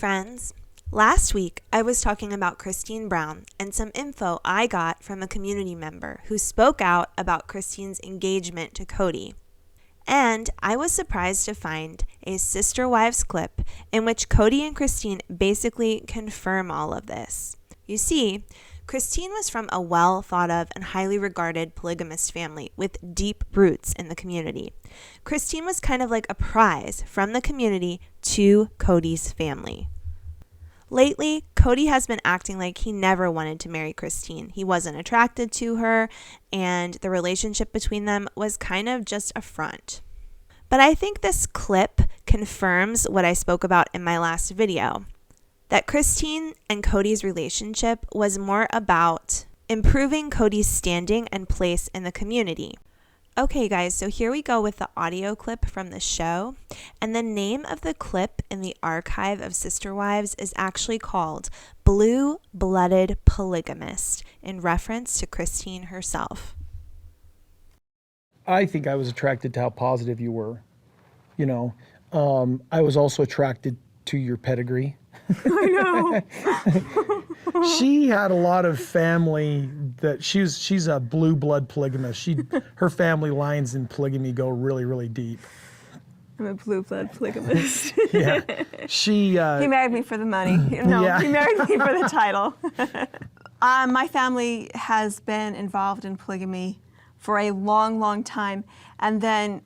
friends. Last week, I was talking about Christine Brown and some info I got from a community member who spoke out about Christine's engagement to Kody. And I was surprised to find a Sister Wives clip in which Kody and Christine basically confirm all of this. You see, Christine was from a well thought of and highly regarded polygamous family with deep roots in the community. Christine was kind of like a prize from the community to Kody's family. Lately, Kody has been acting like he never wanted to marry Christine. He wasn't attracted to her, and the relationship between them was kind of just a front. But I think this clip confirms what I spoke about in my last video, that Christine and Kody's relationship was more about improving Kody's standing and place in the community. Okay guys, so here we go with the audio clip from the show, and the name of the clip in the archive of Sister Wives is actually called Blue-Blooded Polygamist, in reference to Christine herself. I think I was attracted to how positive you were. You know, I was also attracted to your pedigree. I know. She had a lot of family that she's a blue blood polygamist. Her family lines in polygamy go really, really deep. I'm a blue blood polygamist. Yeah. He married me for the money. No, yeah. He married me for the title. My family has been involved in polygamy for a long, long time. And then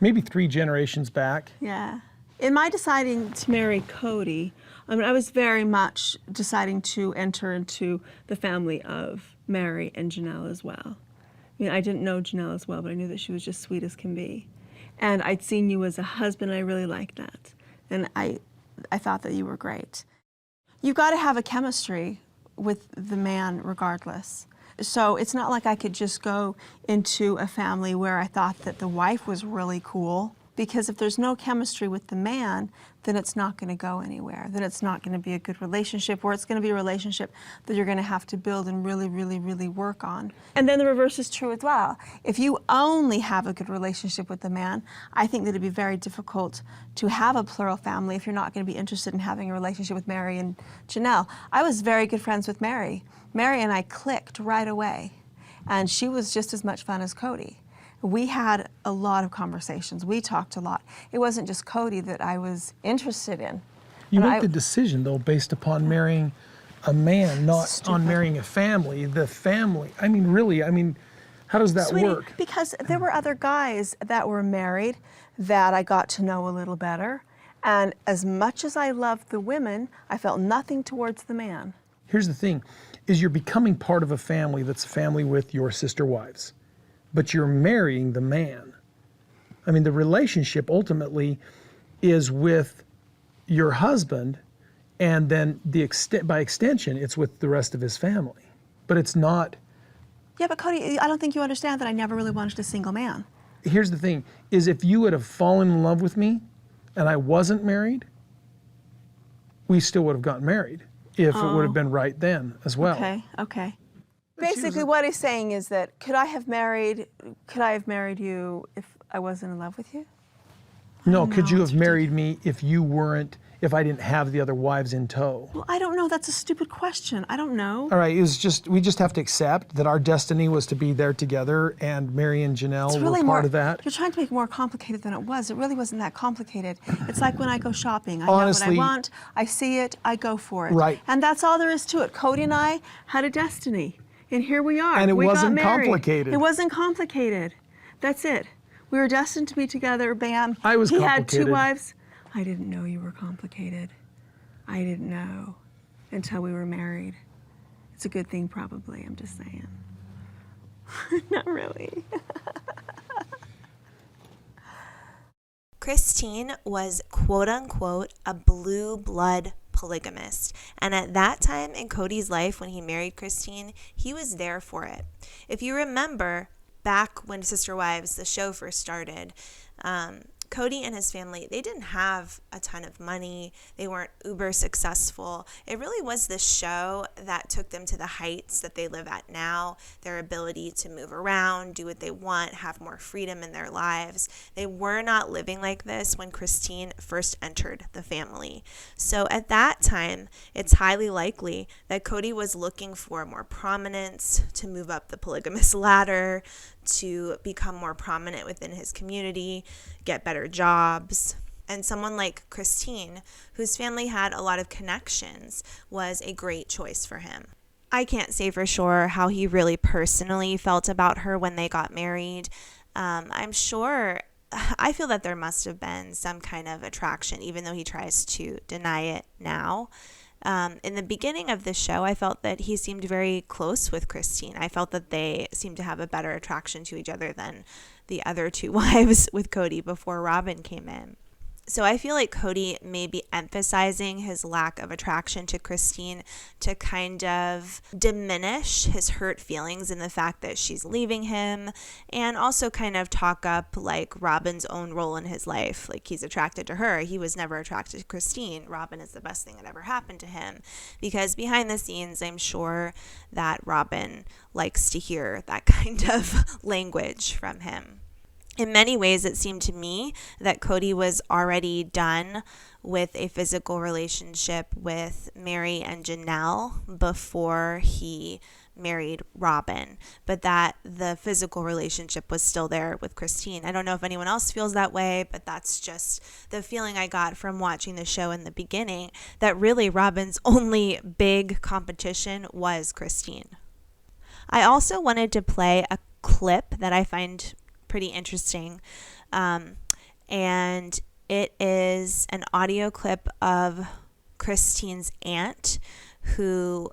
maybe 3 generations back. Yeah. In my deciding to marry Kody, I was very much deciding to enter into the family of Mary and Janelle as well. I didn't know Janelle as well, but I knew that she was just sweet as can be. And I'd seen you as a husband, and I really liked that. And I thought that you were great. You've got to have a chemistry with the man regardless. So it's not like I could just go into a family where I thought that the wife was really cool, because if there's no chemistry with the man, then it's not going to go anywhere. Then it's not going to be a good relationship, or it's going to be a relationship that you're going to have to build and really, really, really work on. And then the reverse is true as well. If you only have a good relationship with the man, I think that it'd be very difficult to have a plural family if you're not going to be interested in having a relationship with Mary and Janelle. I was very good friends with Mary. Mary and I clicked right away, and she was just as much fun as Kody. We had a lot of conversations. We talked a lot. It wasn't just Kody that I was interested in. You make the decision, though, based upon marrying a man, not on marrying a family. The family, really, how does that work? Because there were other guys that were married that I got to know a little better. And as much as I loved the women, I felt nothing towards the man. Here's the thing, is you're becoming part of a family that's a family with your sister wives. But you're marrying the man. The relationship ultimately is with your husband, and then by extension, it's with the rest of his family. But it's not. Yeah, but Kody, I don't think you understand that I never really wanted a single man. Here's the thing, is if you would have fallen in love with me and I wasn't married, we still would have gotten married if it would have been right then as well. Okay. Basically, what he's saying is that could I have married you if I wasn't in love with you? No, could you have married me if I didn't have the other wives in tow? Well, I don't know. That's a stupid question. I don't know. All right, we just have to accept that our destiny was to be there together, and Mary and Janelle were part of that. You're trying to make it more complicated than it was. It really wasn't that complicated. It's like when I go shopping. I Honestly, know what I want, I see it, I go for it. Right. And that's all there is to it. Kody and I had a destiny. And here we are. And it wasn't got married. complicated. It wasn't complicated. That's it. We were destined to be together, bam. I was complicated. He had 2 wives. I didn't know you were complicated. I didn't know until we were married. It's a good thing, probably, I'm just saying. Not really. Christine was quote-unquote a blue blood polygamist, and at that time in Kody's life when he married Christine, he was there for it. If you remember back when Sister Wives, the show, first started, Kody and his family, they didn't have a ton of money. They weren't uber successful. It really was the show that took them to the heights that they live at now, their ability to move around, do what they want, have more freedom in their lives. They were not living like this when Christine first entered the family. So at that time, it's highly likely that Kody was looking for more prominence, to move up the polygamous ladder, to become more prominent within his community, get better jobs. And someone like Christine, whose family had a lot of connections, was a great choice for him. I can't say for sure how he really personally felt about her when they got married. I feel that there must have been some kind of attraction, even though he tries to deny it now. In the beginning of the show, I felt that he seemed very close with Christine. I felt that they seemed to have a better attraction to each other than the other two wives with Kody before Robin came in. So I feel like Kody may be emphasizing his lack of attraction to Christine to kind of diminish his hurt feelings in the fact that she's leaving him, and also kind of talk up like Robin's own role in his life. Like, he's attracted to her. He was never attracted to Christine. Robin is the best thing that ever happened to him. Because behind the scenes, I'm sure that Robin likes to hear that kind of language from him. In many ways, it seemed to me that Kody was already done with a physical relationship with Mary and Janelle before he married Robin, but that the physical relationship was still there with Christine. I don't know if anyone else feels that way, but that's just the feeling I got from watching the show in the beginning, that really Robin's only big competition was Christine. I also wanted to play a clip that I find pretty interesting, and it is an audio clip of Christine's aunt, who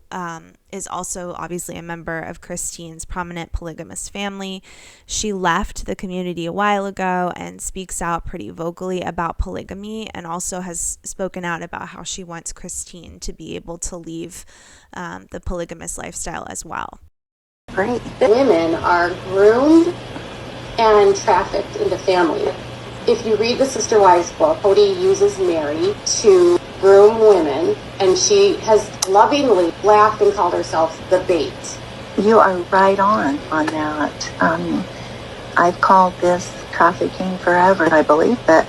is also obviously a member of Christine's prominent polygamous family. She left the community a while ago and speaks out pretty vocally about polygamy, and also has spoken out about how she wants Christine to be able to leave the polygamous lifestyle as well. Great. Women are groomed and trafficked into family. If you read the Sister Wives book, Kody uses Mary to groom women, and she has lovingly laughed and called herself the bait. You are right on that. I've called this trafficking forever. I believe that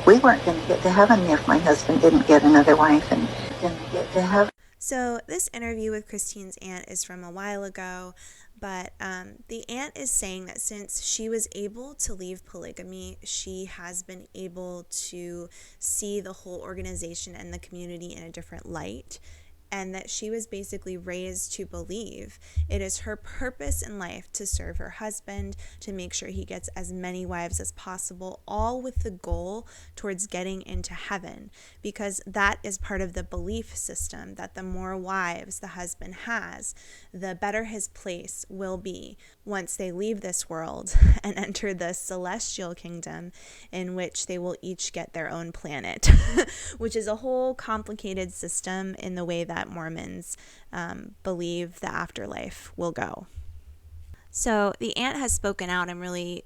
we weren't going to get to heaven if my husband didn't get another wife and didn't get to heaven. So this interview with Christine's aunt is from a while ago, but the aunt is saying that since she was able to leave polygamy, she has been able to see the whole organization and the community in a different light, and that she was basically raised to believe it is her purpose in life to serve her husband, to make sure he gets as many wives as possible, all with the goal towards getting into heaven, because that is part of the belief system, that the more wives the husband has, the better his place will be once they leave this world and enter the celestial kingdom, in which they will each get their own planet, which is a whole complicated system in the way that Mormons believe the afterlife will go. So the aunt has spoken out and really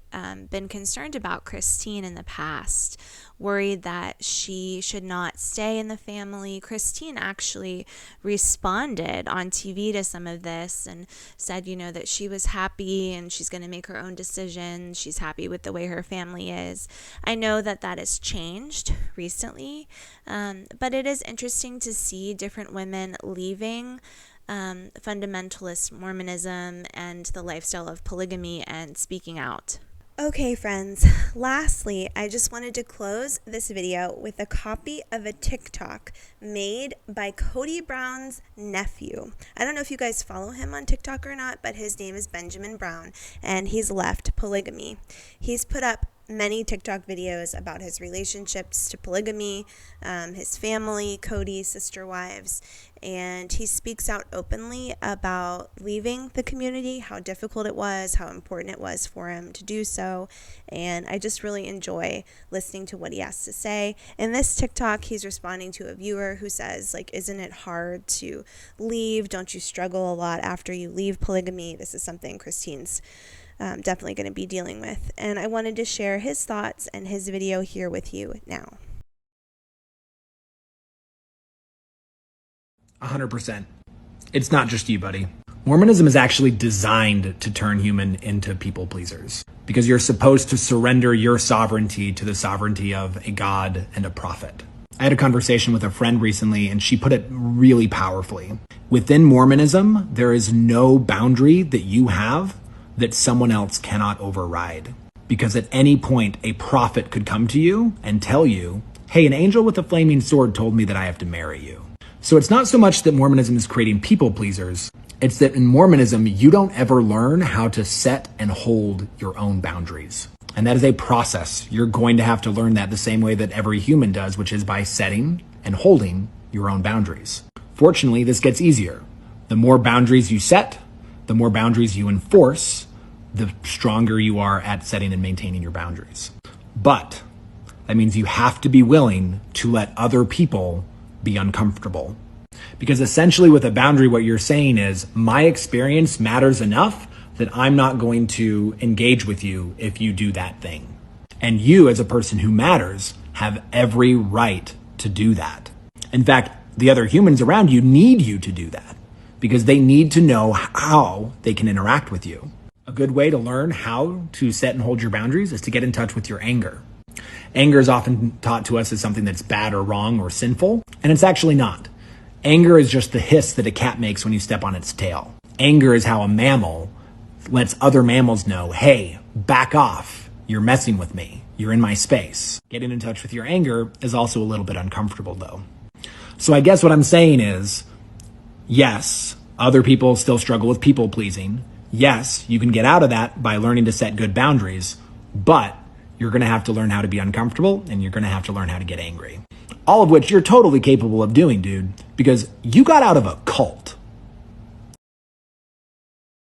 been concerned about Christine in the past, worried that she should not stay in the family. Christine actually responded on TV to some of this and said, that she was happy and she's going to make her own decisions. She's happy with the way her family is. I know that has changed recently, but it is interesting to see different women leaving fundamentalist Mormonism and the lifestyle of polygamy and speaking out. Okay, friends, lastly, I just wanted to close this video with a copy of a TikTok made by Kody Brown's nephew. I don't know if you guys follow him on TikTok or not, but his name is Benjamin Brown, and he's left polygamy. He's put up many TikTok videos about his relationships to polygamy, his family, Kody's sister wives, and he speaks out openly about leaving the community, how difficult it was, how important it was for him to do so, and I just really enjoy listening to what he has to say. In this TikTok, he's responding to a viewer who says, isn't it hard to leave? Don't you struggle a lot after you leave polygamy? This is something Christine's definitely going to be dealing with. And I wanted to share his thoughts and his video here with you now. 100%. It's not just you, buddy. Mormonism is actually designed to turn human into people pleasers because you're supposed to surrender your sovereignty to the sovereignty of a God and a prophet. I had a conversation with a friend recently, and she put it really powerfully. Within Mormonism, there is no boundary that you have that someone else cannot override. Because at any point, a prophet could come to you and tell you, hey, an angel with a flaming sword told me that I have to marry you. So it's not so much that Mormonism is creating people pleasers. It's that in Mormonism, you don't ever learn how to set and hold your own boundaries. And that is a process. You're going to have to learn that the same way that every human does, which is by setting and holding your own boundaries. Fortunately, this gets easier. The more boundaries you set, the more boundaries you enforce, the stronger you are at setting and maintaining your boundaries. But that means you have to be willing to let other people be uncomfortable. Because essentially with a boundary, what you're saying is, my experience matters enough that I'm not going to engage with you if you do that thing. And you, as a person who matters, have every right to do that. In fact, the other humans around you need you to do that because they need to know how they can interact with you. A good way to learn how to set and hold your boundaries is to get in touch with your anger. Anger is often taught to us as something that's bad or wrong or sinful, and it's actually not. Anger is just the hiss that a cat makes when you step on its tail. Anger is how a mammal lets other mammals know, hey, back off. You're messing with me. You're in my space. Getting in touch with your anger is also a little bit uncomfortable, though. So I guess what I'm saying is, yes, other people still struggle with people pleasing. Yes, you can get out of that by learning to set good boundaries, but you're going to have to learn how to be uncomfortable and you're going to have to learn how to get angry. All of which you're totally capable of doing, dude, because you got out of a cult.